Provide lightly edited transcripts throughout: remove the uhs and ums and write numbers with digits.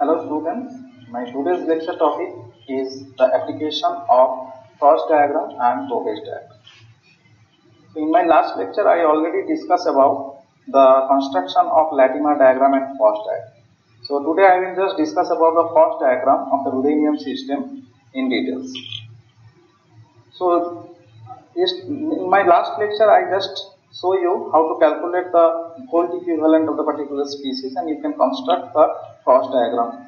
Hello students, my today's lecture topic is the application of Frost diagram and Pourbaix diagram. So in my last lecture I already discussed about the construction of Latimer diagram and Frost diagram. So today I will just discuss about the Frost diagram of the ruthenium system in details. So in my last lecture I just show you how to calculate the volt equivalent of the particular species and you can construct the Frost diagram.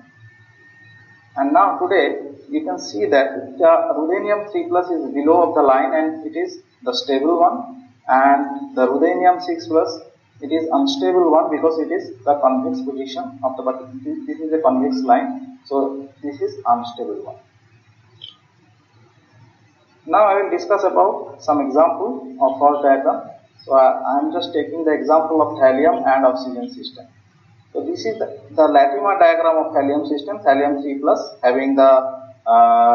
And now today you can see that the ruthenium 3 plus is below of the line and it is the stable one, and the ruthenium 6 plus it is unstable one because it is the convex position of the particular. This is a convex line, so this is unstable one. Now I will discuss about some example of Frost diagram. So I am just taking the example of thallium and oxygen system. So this is the Latimer diagram of thallium system, thallium 3 plus having the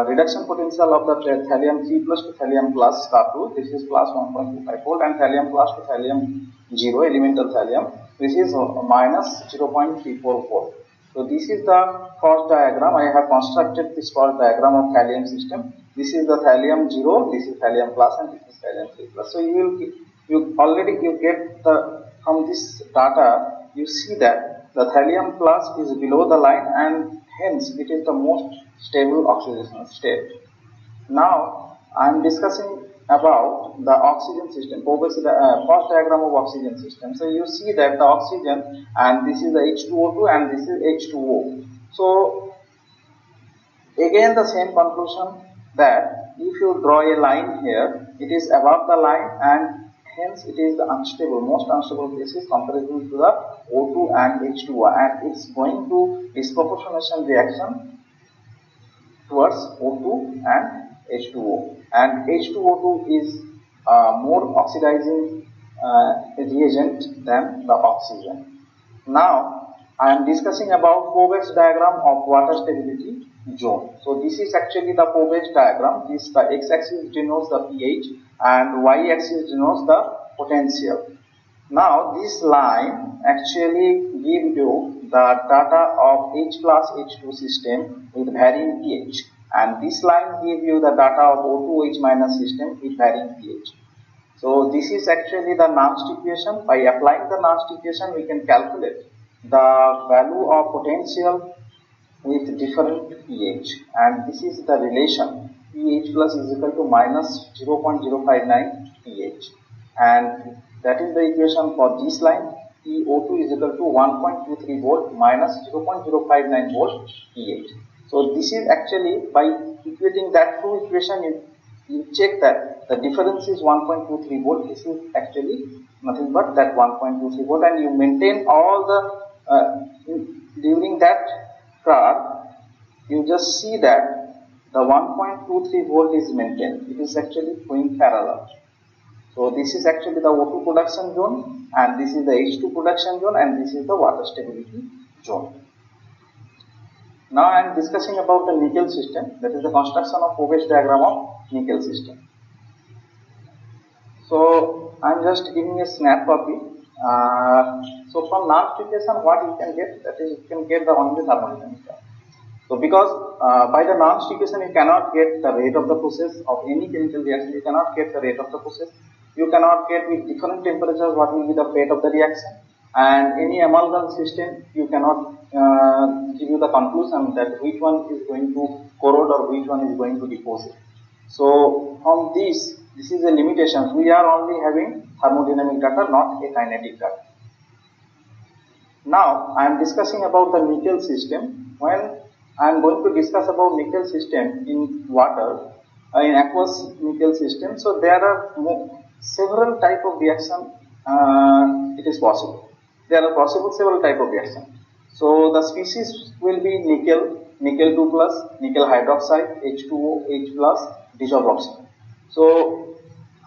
reduction potential of the thallium 3 plus to thallium plus star 2. This is plus 1.25 volt, and thallium plus to thallium 0 elemental thallium. This is minus 0.34 volt. So this is the Frost diagram. I have constructed this Frost diagram of thallium system. This is the thallium 0, this is thallium plus, and this is thallium 3 plus. So you already get the from this data you see that the thallium plus is below the line and hence it is the most stable oxidation state. Now I am discussing about the oxygen system, Frost diagram of oxygen system. So you see that the oxygen, and this is the H2O2 and this is H2O. So again the same conclusion that if you draw a line here, it is above the line and hence it is the unstable, most unstable basis comparatively to the O2 and H2O, and it's going to disproportionation reaction towards O2 and H2O, and H2O2 is more oxidizing reagent than the oxygen. Now I am discussing about Pourbaix diagram of water stability zone. So this is actually the Pourbaix diagram. The x-axis denotes the pH and y-axis denotes the potential. Now this line actually gives you the data of H plus H2 system with varying pH, and this line gives you the data of O2H minus system with varying pH. So this is actually the Nernst equation. By applying the Nernst equation we can calculate the value of potential with different pH, and this is the relation pH plus is equal to minus 0.059 pH, and that is the equation for this line. PO2 is equal to 1.23 volt minus 0.059 volt pH. So this is actually by equating that two equation you check that the difference is 1.23 volt. This is actually nothing but that 1.23 volt, and you maintain all the during that curve you just see that the 1.23 volt is maintained. It is actually going parallel. So this is actually the O2 production zone, and this is the H2 production zone, and this is the water stability zone. Now I am discussing about the nickel system, that is the construction of Pourbaix diagram of nickel system. So I am just giving a snap copy. So from Nernst equation what you can get, that is you can get the only thermodynamic term. So because by the Nernst equation you cannot get the rate of the process of any chemical reaction, you cannot get the rate of the process, you cannot get with different temperatures what will be the fate of the reaction, and any amalgam system you cannot give you the conclusion that which one is going to corrode or which one is going to deposit. So from this is a limitation. We are only having thermodynamic data, not a kinetic data. Now I am discussing about the nickel system. When I am going to discuss about nickel system in water, in aqueous nickel system, so there are several type of reaction it is possible. There are possible several type of reaction. So the species will be nickel, nickel 2 plus, nickel hydroxide, H2O, H plus, dissolved oxygen. So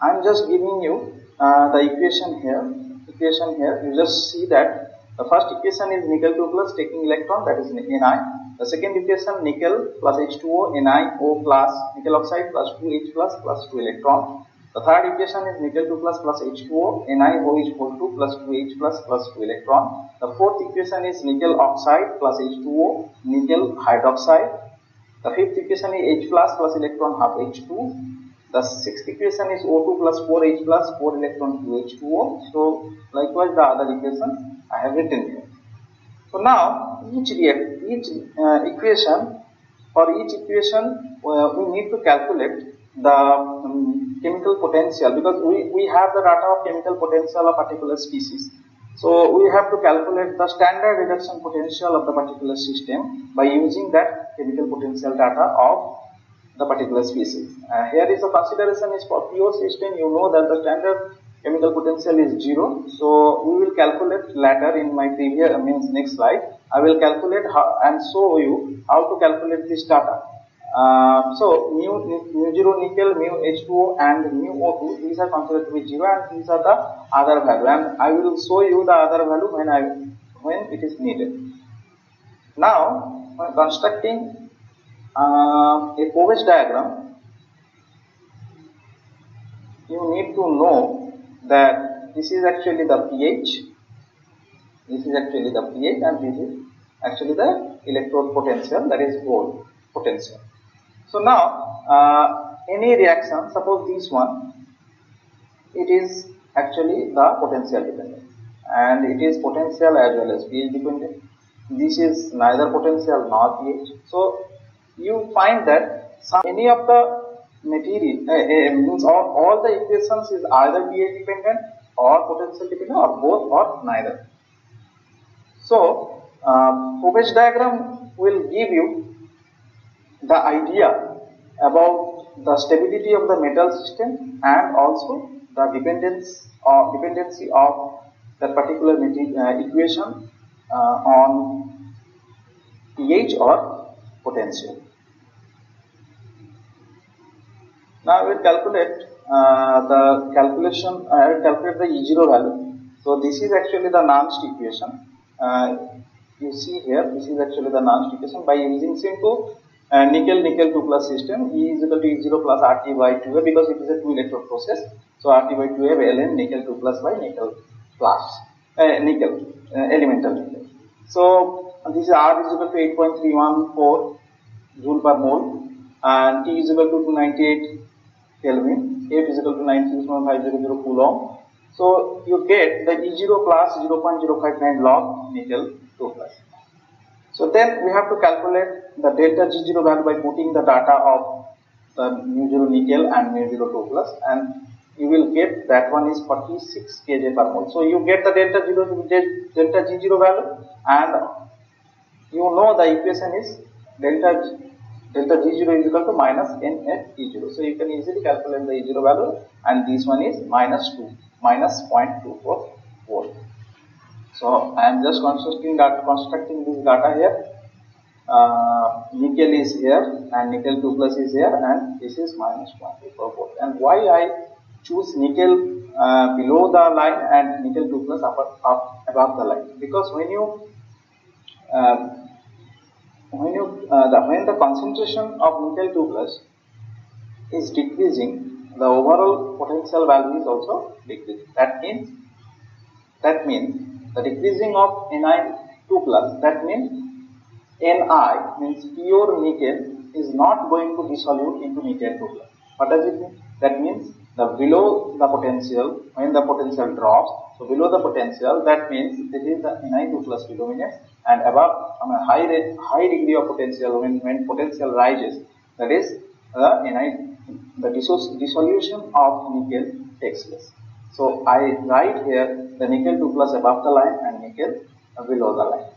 I am just giving you the equation here. You just see that the first equation is nickel 2 plus taking electron, that is Ni. The second equation nickel plus H2O, NiO plus, nickel oxide plus 2H plus 2 electron. The third equation is nickel 2 plus H2O, NiOH2 plus 2H plus 2 electron. The fourth equation is nickel oxide plus H2O, nickel hydroxide. The fifth equation is H plus electron half H2. The sixth equation is O2 plus 4H plus 4 electron 2H2O. So likewise the other equations I have written here. So now each equation, for each equation we need to calculate the chemical potential, because we have the data of chemical potential of particular species. So we have to calculate the standard reduction potential of the particular system by using that chemical potential data of the particular species. Here is the consideration is for pure system. You know that the standard chemical potential is 0. So we will calculate later in my previous next slide. I will calculate how and show you how to calculate this data. So mu 0 nickel, mu H2O and mu O2, these are considered to be 0, and these are the other value, and I will show you the other value when it is needed. Now when constructing a Pourbaix diagram, you need to know that this is actually the pH, and this is actually the electrode potential, that is hole potential. So now any reaction, suppose this one, it is actually the potential dependent, and it is potential as well as pH dependent. This is neither potential nor pH. So you find that any of the material means all the equations is either pH dependent or potential dependent or both or neither. So Pourbaix diagram will give you the idea about the stability of the metal system and also the dependency of that particular equation on pH or potential. Now I will calculate the calculation. I will calculate the E0 value. So this is actually the Nernst equation. You see here, this is actually the Nernst equation by using simple nickel 2 plus system. E is equal to E0 plus RT by 2A, because it is a 2 electrode process. So RT by 2A ln nickel 2 plus by nickel plus elemental nickel. So this is R is equal to 8.314 joule per mole, and T is equal to 298 Kelvin, F is equal to 96.500 Coulomb. So you get the E0 plus 0.059 log nickel 2 plus. So then we have to calculate the delta G0 value by putting the data of the mu 0 nickel and mu 0 2 plus, and you will get that one is 46 kJ per mole. So you get the delta G0 value, and you know the equation is delta G0 is equal to minus NFE0. So you can easily calculate the E0 value, and this one is minus 0.24 volt. So I am just constructing this data here. Nickel is here and nickel 2 plus is here, and this is minus 0.24 volt. And why I choose nickel below the line and nickel 2 plus above the line? Because when the concentration of nickel 2 plus is decreasing, the overall potential value is also decreasing. That means the decreasing of Ni2 plus, that means Ni means pure nickel is not going to dissolve into nickel 2 plus. What does it mean? That means the below the potential, when the potential drops, so below the potential, that means this is the Ni2 plus predominates, and above high degree of potential, when potential rises, that is the dissolution of nickel takes place. So I write here the nickel 2 plus above the line and nickel below the line.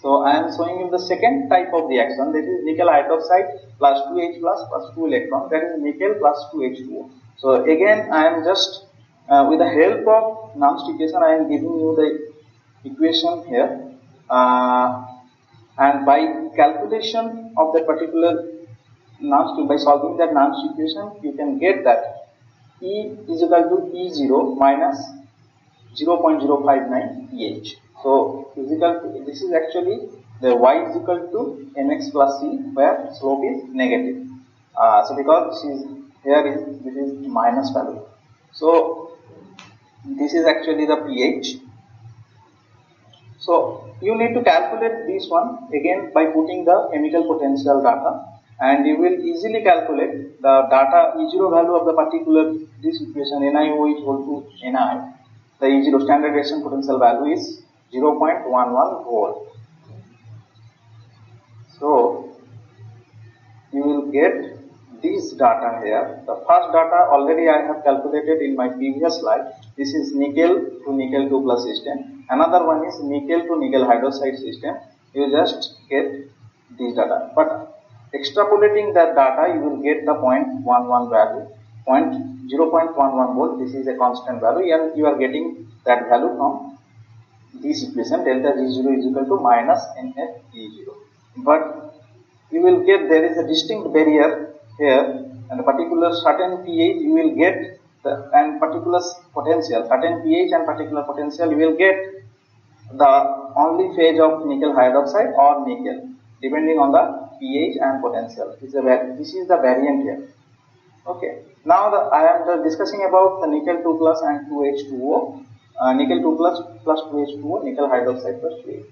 So I am showing you the second type of reaction, that is nickel hydroxide plus 2H plus 2 electron, that is nickel plus 2H2O. So again I am just with the help of Nernst equation, I am giving you the equation here, and by calculation of that particular Nernst, by solving that Nernst equation, you can get that E is equal to E0 minus 0.059 pH. So this is actually the Y is equal to mx plus c, where slope is negative. So because this is here this is minus value. So this is actually the pH. So you need to calculate this one again by putting the chemical potential data, and you will easily calculate the data E0 value of the particular this equation NiO is equal to Ni. The E0 standard reaction potential value is 0.11 volt. So you will get this data here. The first data already I have calculated in my previous slide. This is nickel to nickel 2 plus system. Another one is nickel to nickel hydroxide system. You just get this data. But extrapolating that data, you will get the 0.11 value. 0.11 volt. This is a constant value, and you are getting that value from this equation. Delta G0 is equal to minus NF E0. But you will get there is a distinct barrier here, and a particular certain pH you will get and particular potential, certain pH and particular potential you will get the only phase of nickel hydroxide or nickel depending on the pH and potential. This is the variant here. Okay. Now I am just discussing about the nickel 2 plus and 2H2O, nickel 2 plus 2H2O, nickel hydroxide plus 2H.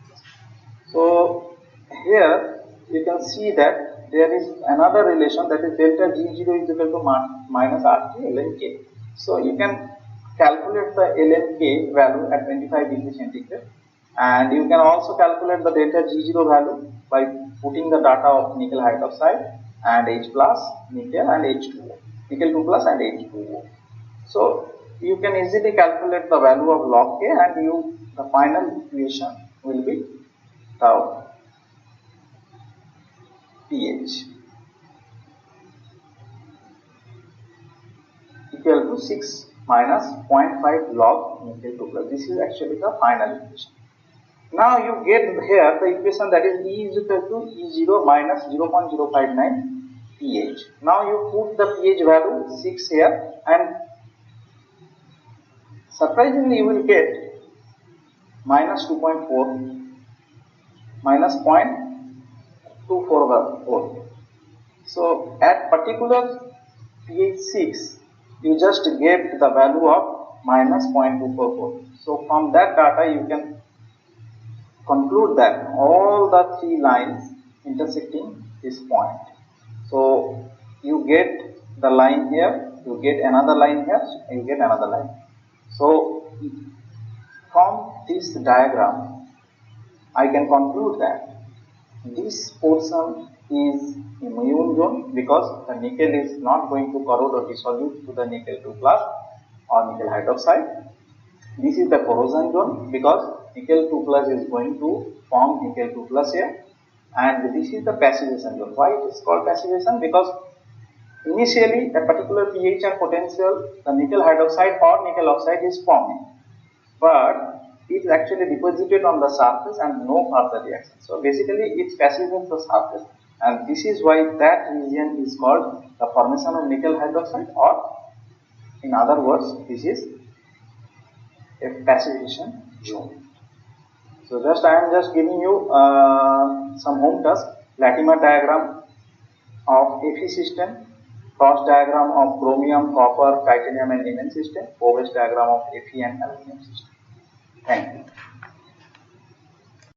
So here you can see that there is another relation, that is delta G0 is equal to minus RT ln K. So you can calculate the ln K value at 25 degrees centigrade, and you can also calculate the delta G0 value by putting the data of nickel hydroxide and H plus nickel and H2O, nickel 2 plus and H2O. So you can easily calculate the value of log K, and the final equation will be the pH equal to 6 minus 0.5 log nickel 2 plus. This is actually the final equation. Now you get here the equation, that is E is equal to E0 minus 0.059 pH. Now you put the pH value 6 here, and surprisingly you will get minus 2.4 minus 0.24 volt. So at particular pH 6 you just get the value of minus 0.24 volt. So from that data you can conclude that all the three lines intersecting this point. So you get the line here, you get another line here, you get another line. So from this diagram I can conclude that this portion is immune zone, because the nickel is not going to corrode or dissolve to the nickel 2 plus or nickel hydroxide. This is the corrosion zone, because nickel 2 plus is going to form nickel 2 plus here, and this is the passivation zone. Why it is called passivation? Because initially a particular pH and potential, the nickel hydroxide or nickel oxide is forming, but it is actually deposited on the surface and no further reaction. So basically it's passive on the surface, and this is why that region is called the formation of nickel hydroxide, or in other words this is a passivation zone. So I am just giving you some home task: Latimer diagram of Fe system, cross diagram of chromium, copper, titanium and neon system, Pourbaix diagram of Fe and aluminum system. Thank you.